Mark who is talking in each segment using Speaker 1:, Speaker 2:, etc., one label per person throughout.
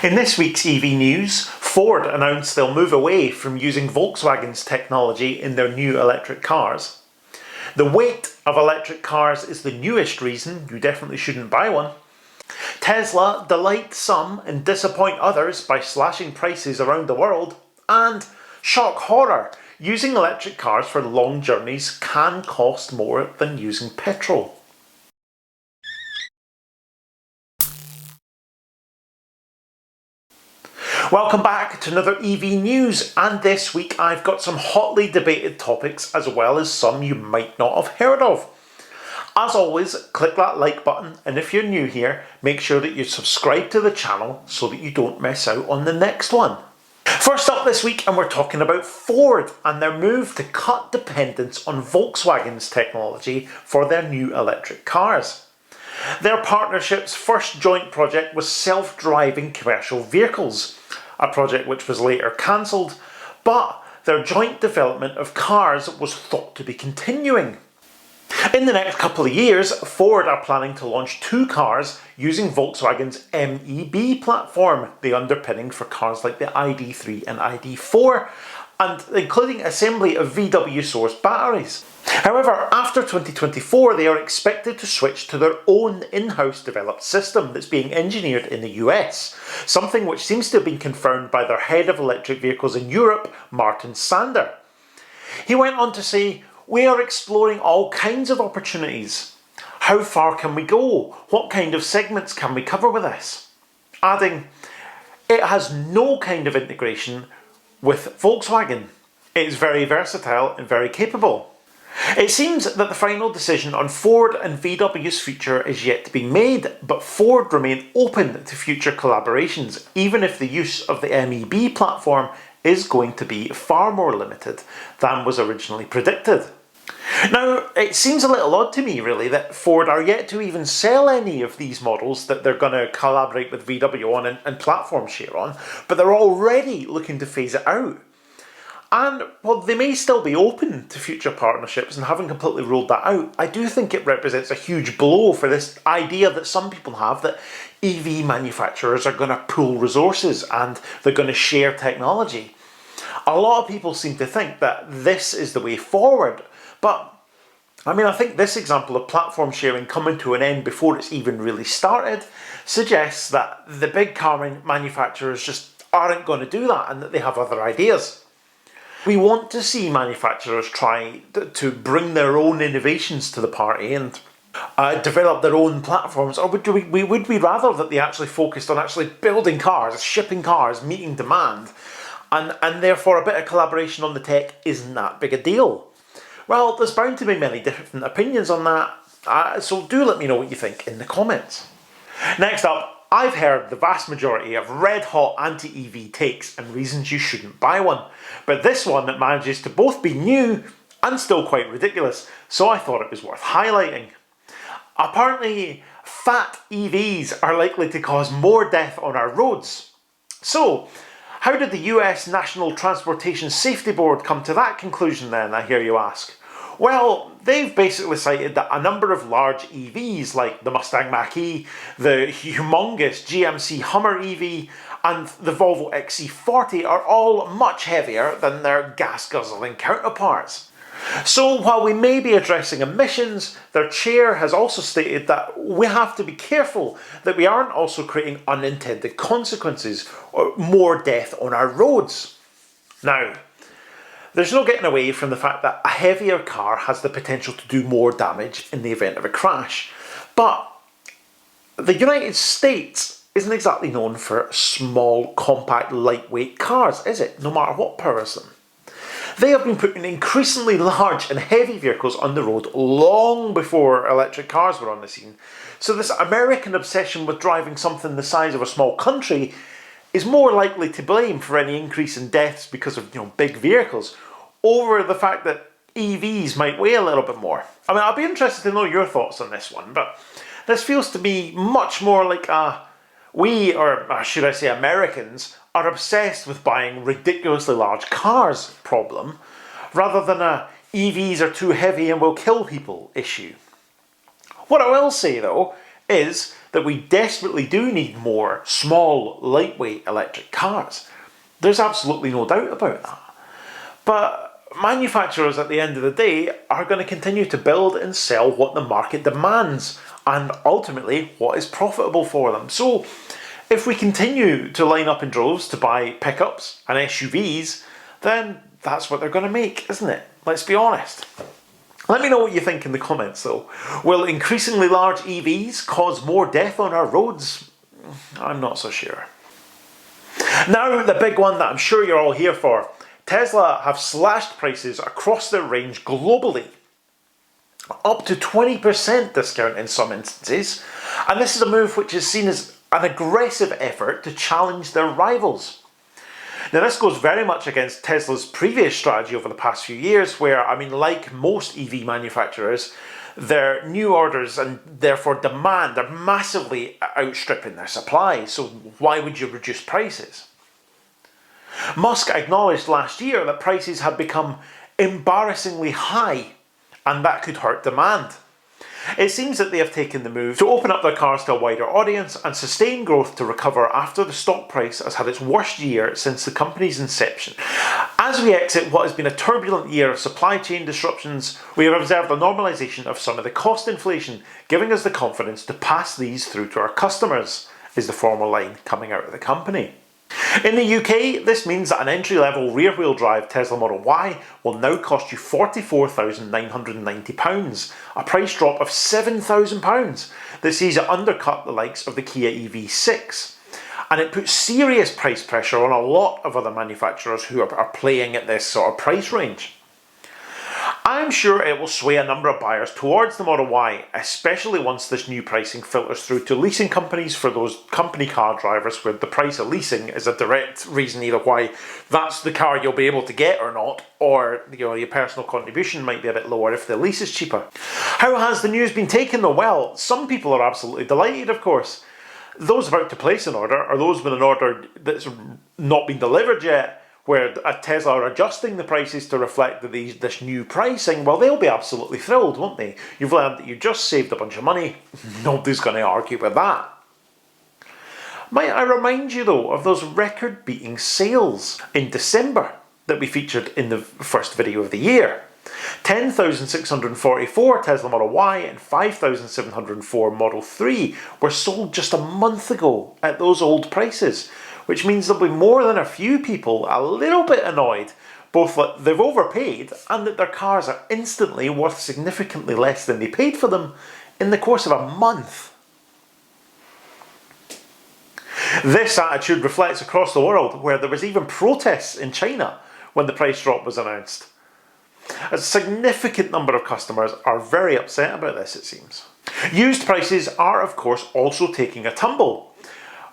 Speaker 1: In this week's EV news, Ford announced they'll move away from using Volkswagen's technology in their new electric cars. The weight of electric cars is the newest reason you definitely shouldn't buy one. Tesla delight some and disappoint others by slashing prices around the world. And shock horror, using electric cars for long journeys can cost more than using petrol. Welcome back to another EV news, and this week I've got some hotly debated topics as well as some you might not have heard of. As always, click that like button, and if you're new here, make sure that you subscribe to the channel so that you don't miss out on the next one. First up this week, and we're talking about Ford and their move to cut dependence on Volkswagen's technology for their new electric cars. Their partnership's first joint project was self-driving commercial vehicles, a project which was later cancelled, but their joint development of cars was thought to be continuing. In the next couple of years, Ford are planning to launch 2 cars using Volkswagen's MEB platform, the underpinning for cars like the ID3 and ID4, and including assembly of VW source batteries. However, after 2024, they are expected to switch to their own in-house developed system that's being engineered in the US, something which seems to have been confirmed by their head of electric vehicles in Europe, Martin Sander. He went on to say, "We are exploring all kinds of opportunities. How far can we go? What kind of segments can we cover with this?" Adding, "It has no kind of integration with Volkswagen. It is very versatile and very capable." It seems that the final decision on Ford and VW's future is yet to be made, but Ford remain open to future collaborations, even if the use of the MEB platform is going to be far more limited than was originally predicted. Now, it seems a little odd to me really that Ford are yet to even sell any of these models that they're going to collaborate with VW on and platform share on, but they're already looking to phase it out. And while they may still be open to future partnerships and haven't completely ruled that out, I do think it represents a huge blow for this idea that some people have that EV manufacturers are going to pool resources and they're going to share technology. A lot of people seem to think that this is the way forward, but I think this example of platform sharing coming to an end before it's even really started suggests that the big car manufacturers just aren't going to do that and that they have other ideas. We want to see manufacturers try to bring their own innovations to the party and develop their own platforms, or would we rather that they actually focused on actually building cars, shipping cars, meeting demand, and therefore a bit of collaboration on the tech isn't that big a deal? Well, there's bound to be many different opinions on that, so do let me know what you think in the comments. Next up, I've heard the vast majority of red-hot anti-EV takes and reasons you shouldn't buy one, but this one manages to both be new and still quite ridiculous, so I thought it was worth highlighting. Apparently, fat EVs are likely to cause more death on our roads. So, how did the US National Transportation Safety Board come to that conclusion then, I hear you ask? Well, they've basically cited that a number of large EVs like the Mustang Mach-E, the humongous GMC Hummer EV and the Volvo XC40 are all much heavier than their gas-guzzling counterparts. So while we may be addressing emissions, their chair has also stated that we have to be careful that we aren't also creating unintended consequences or more death on our roads. Now, there's no getting away from the fact that a heavier car has the potential to do more damage in the event of a crash. But the United States isn't exactly known for small, compact, lightweight cars, is it? No matter what powers them. They have been putting increasingly large and heavy vehicles on the road long before electric cars were on the scene. So this American obsession with driving something the size of a small country is more likely to blame for any increase in deaths because of big vehicles over the fact that EVs might weigh a little bit more. I'll be interested to know your thoughts on this one, but this feels to me much more like we, or should I say Americans, are obsessed with buying ridiculously large cars problem rather than a EVs are too heavy and will kill people issue. What I will say though is that we desperately do need more small, lightweight electric cars. There's absolutely no doubt about that. But manufacturers at the end of the day are going to continue to build and sell what the market demands and ultimately what is profitable for them. So if we continue to line up in droves to buy pickups and SUVs, then that's what they're going to make, isn't it? Let's be honest. Let me know what you think in the comments though. Will increasingly large EVs cause more death on our roads? I'm not so sure. Now the big one that I'm sure you're all here for. Tesla have slashed prices across their range globally. Up to 20% discount in some instances. And this is a move which is seen as an aggressive effort to challenge their rivals. Now this goes very much against Tesla's previous strategy over the past few years where, like most EV manufacturers, their new orders and therefore demand are massively outstripping their supply, so why would you reduce prices? Musk acknowledged last year that prices had become embarrassingly high and that could hurt demand. It seems that they have taken the move to open up their cars to a wider audience and sustain growth to recover after the stock price has had its worst year since the company's inception. As we exit what has been a turbulent year of supply chain disruptions, we have observed a normalisation of some of the cost inflation, giving us the confidence to pass these through to our customers, is the formal line coming out of the company. In the UK, this means that an entry-level rear-wheel drive Tesla Model Y will now cost you £44,990, a price drop of £7,000 that sees it undercut the likes of the Kia EV6. And it puts serious price pressure on a lot of other manufacturers who are playing at this sort of price range. I'm sure it will sway a number of buyers towards the Model Y, especially once this new pricing filters through to leasing companies for those company car drivers where the price of leasing is a direct reason either why that's the car you'll be able to get or not, or your personal contribution might be a bit lower if the lease is cheaper. How has the news been taken though? Well, some people are absolutely delighted, of course. Those about to place an order, or those with an order that's not been delivered yet, where Tesla are adjusting the prices to reflect this new pricing, well, they'll be absolutely thrilled, won't they? You've learned that you just saved a bunch of money. Nobody's going to argue with that. Might I remind you, though, of those record-beating sales in December that we featured in the first video of the year. 10,644 Tesla Model Y and 5,704 Model 3 were sold just a month ago at those old prices, which means there'll be more than a few people a little bit annoyed, both that they've overpaid and that their cars are instantly worth significantly less than they paid for them in the course of a month. This attitude reflects across the world, where there was even protests in China when the price drop was announced. A significant number of customers are very upset about this, it seems. Used prices are, of course, also taking a tumble.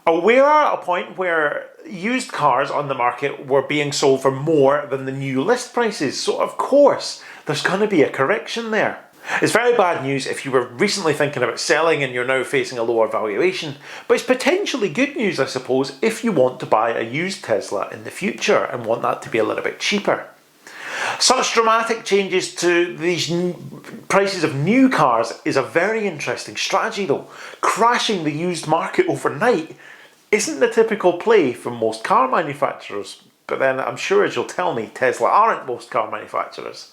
Speaker 1: We are at a point where used cars on the market were being sold for more than the new list prices, so of course there's going to be a correction there. It's very bad news if you were recently thinking about selling and you're now facing a lower valuation, but it's potentially good news, I suppose, if you want to buy a used Tesla in the future and want that to be a little bit cheaper. Such dramatic changes to these prices of new cars is a very interesting strategy though. Crashing the used market overnight isn't the typical play for most car manufacturers, but then I'm sure, as you'll tell me, Tesla aren't most car manufacturers.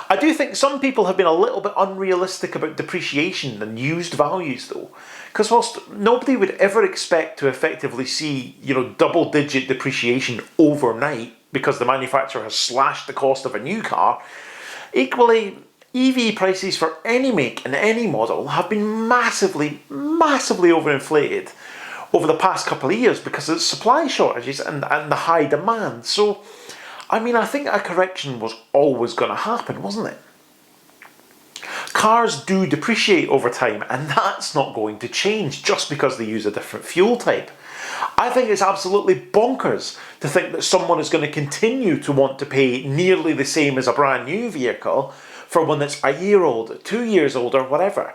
Speaker 1: I do think some people have been a little bit unrealistic about depreciation and used values though, because whilst nobody would ever expect to effectively see, double-digit depreciation overnight because the manufacturer has slashed the cost of a new car, equally EV prices for any make and any model have been massively overinflated over the past couple of years because of supply shortages and the high demand. So, I think a correction was always going to happen, wasn't it? Cars do depreciate over time, and that's not going to change just because they use a different fuel type. I think it's absolutely bonkers to think that someone is going to continue to want to pay nearly the same as a brand new vehicle for one that's a year old, 2 years old, or whatever.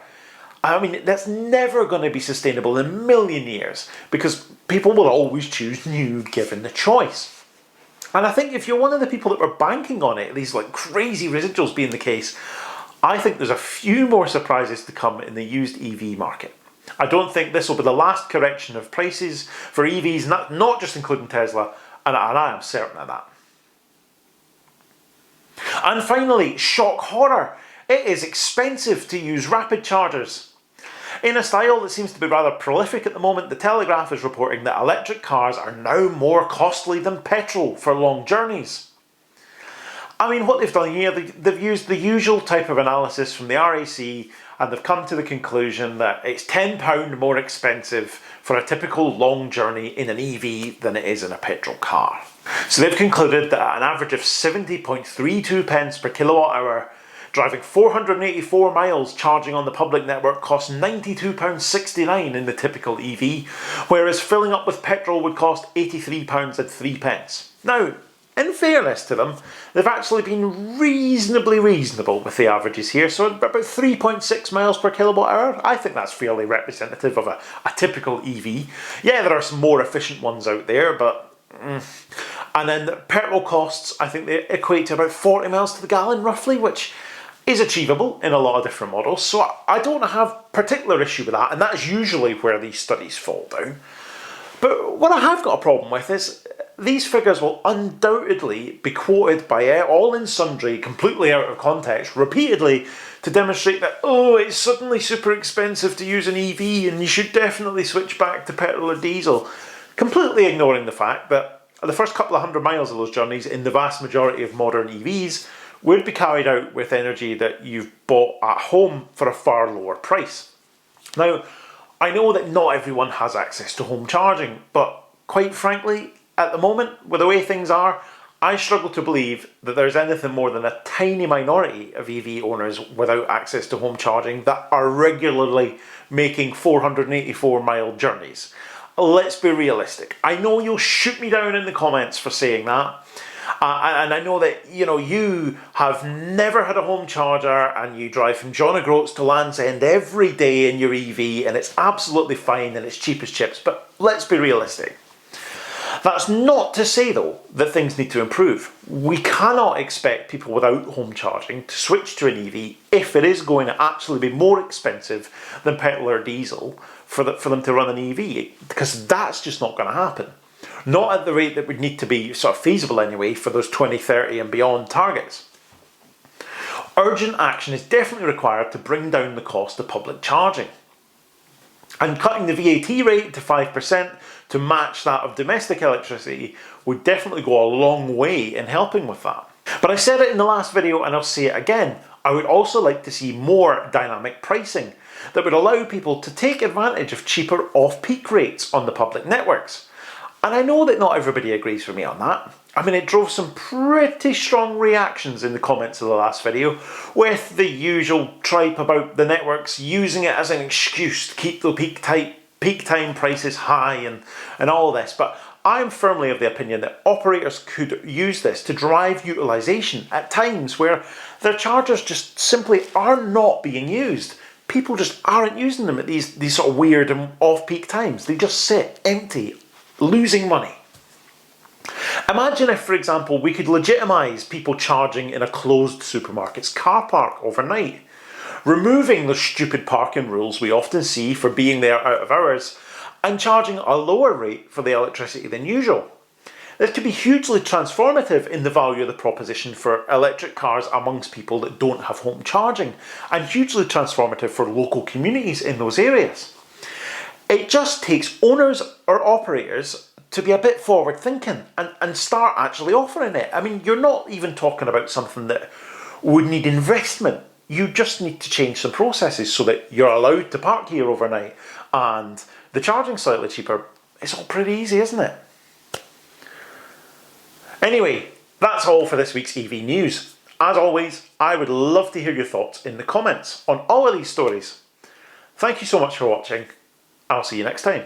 Speaker 1: That's never going to be sustainable in a million years because people will always choose new given the choice. And I think if you're one of the people that were banking on it, these crazy residuals being the case, I think there's a few more surprises to come in the used EV market. I don't think this will be the last correction of prices for EVs, not just including Tesla, and I am certain of that. And finally, shock horror. It is expensive to use rapid chargers. In a style that seems to be rather prolific at the moment, the Telegraph is reporting that electric cars are now more costly than petrol for long journeys. I mean, what they've done here, they've used the usual type of analysis from the RAC, and they've come to the conclusion that it's £10 more expensive for a typical long journey in an EV than it is in a petrol car. So they've concluded that at an average of 70.32 pence per kilowatt hour, driving 484 miles charging on the public network costs £92.69 in the typical EV, whereas filling up with petrol would cost £83.03. Now, in fairness to them, they've actually been reasonably reasonable with the averages here, so about 3.6 miles per kilowatt hour. I think that's fairly representative of a typical EV. Yeah, there are some more efficient ones out there, but... And then the petrol costs, I think they equate to about 40 miles to the gallon roughly, which is achievable in a lot of different models, so I don't have particular issue with that, and that's usually where these studies fall down. But what I have got a problem with is these figures will undoubtedly be quoted by all and sundry, completely out of context, repeatedly, to demonstrate that, oh, it's suddenly super expensive to use an EV and you should definitely switch back to petrol or diesel, completely ignoring the fact that the first couple of hundred miles of those journeys in the vast majority of modern EVs would be carried out with energy that you've bought at home for a far lower price. Now, I know that not everyone has access to home charging, but quite frankly, at the moment, with the way things are, I struggle to believe that there's anything more than a tiny minority of EV owners without access to home charging that are regularly making 484-mile journeys. Let's be realistic. I know you'll shoot me down in the comments for saying that. And I know that, you have never had a home charger and you drive from John O'Groats to Land's End every day in your EV and it's absolutely fine and it's cheap as chips, but let's be realistic. That's not to say, though, that things need to improve. We cannot expect people without home charging to switch to an EV if it is going to actually be more expensive than petrol or diesel for them to run an EV, because that's just not going to happen. Not at the rate that would need to be sort of feasible anyway for those 2030 and beyond targets. Urgent action is definitely required to bring down the cost of public charging. And cutting the VAT rate to 5% to match that of domestic electricity would definitely go a long way in helping with that. But I said it in the last video and I'll say it again, I would also like to see more dynamic pricing that would allow people to take advantage of cheaper off-peak rates on the public networks. And I know that not everybody agrees with me on that. I mean, it drove some pretty strong reactions in the comments of the last video, with the usual tripe about the networks using it as an excuse to keep the peak time prices high and all this. But I'm firmly of the opinion that operators could use this to drive utilisation at times where their chargers just simply are not being used. People just aren't using them at these sort of weird and off-peak times. They just sit empty, losing money. Imagine if, for example, we could legitimise people charging in a closed supermarket's car park overnight, removing the stupid parking rules we often see for being there out of hours, and charging a lower rate for the electricity than usual. This could be hugely transformative in the value of the proposition for electric cars amongst people that don't have home charging, and hugely transformative for local communities in those areas. It just takes owners or operators to be a bit forward thinking and start actually offering it. I mean, you're not even talking about something that would need investment. You just need to change some processes so that you're allowed to park here overnight and the charging's slightly cheaper. It's all pretty easy, isn't it? Anyway, that's all for this week's EV news. As always, I would love to hear your thoughts in the comments on all of these stories. Thank you so much for watching. I'll see you next time.